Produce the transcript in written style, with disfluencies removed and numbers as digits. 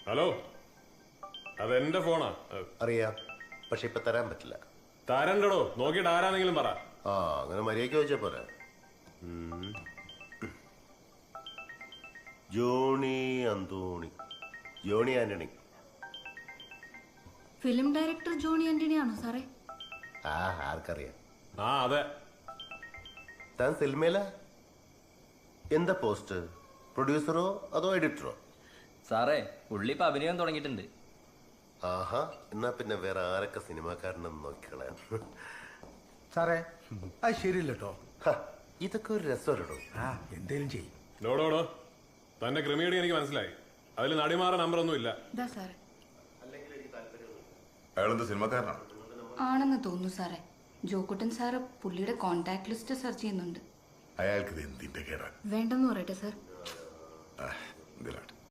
Hello, അതെന്റെ ഫോണാ. അറിയാം, പക്ഷെ ഇപ്പൊ തരാൻ പറ്റില്ല. തരണ്ടടോ, നോക്കിയിട്ട് ആരാണെങ്കിലും പറ. ആ, അങ്ങനെ മര്യാദയ്ക്ക് ചോദിച്ചാ പോരാ. ജോണി അന്തോണി, ജോണി ആന്റണി. ഫിലിം ഡയറക്ടർ ജോണി ആന്റണി ആണോ സാറേ? ആ, ആർക്കറിയാം. ആ അതെ. താൻ സിനിമയില എന്താ പോസ്റ്റ്? പ്രൊഡ്യൂസറോ അതോ എഡിറ്ററോ? സാറേ, പുള്ളി ഇപ്പൊ അഭിനയം തുടങ്ങിയിട്ടുണ്ട്. ആഹാ, എന്നാ പിന്നെ വേറെ ആരൊക്കെ സിനിമാക്കാരനെന്ന് നോക്കിക്കളയാം. സാറേ, അത് ശരിയല്ല കേട്ടോ. ഇതൊക്കെ ഒരു രസമല്ലോ. എന്തേലും ചെയ്യും. ഡോടോടോ, തന്റെ ക്രിമിയടി എനിക്ക് മനസ്സിലായി. അതിൽ നടിമാറ നമ്പർ ഒന്നും ഇല്ല. സാറേ അയാളെന്ത് സിനിമക്കാരനാണ്? ആണെന്ന് തോന്നുന്നു സാറേ. ജോക്കുട്ടൻ സാറ് പുള്ളിയുടെ കോണ്ടാക്ട് ലിസ്റ്റ് സെർച്ച് ചെയ്യുന്നുണ്ട്. അയാൾക്ക് ഇത് എന്തിന്റെ കേടാൻ? വേണ്ടെന്ന് പറയട്ടെ സാർ. എന്തിനാണ്?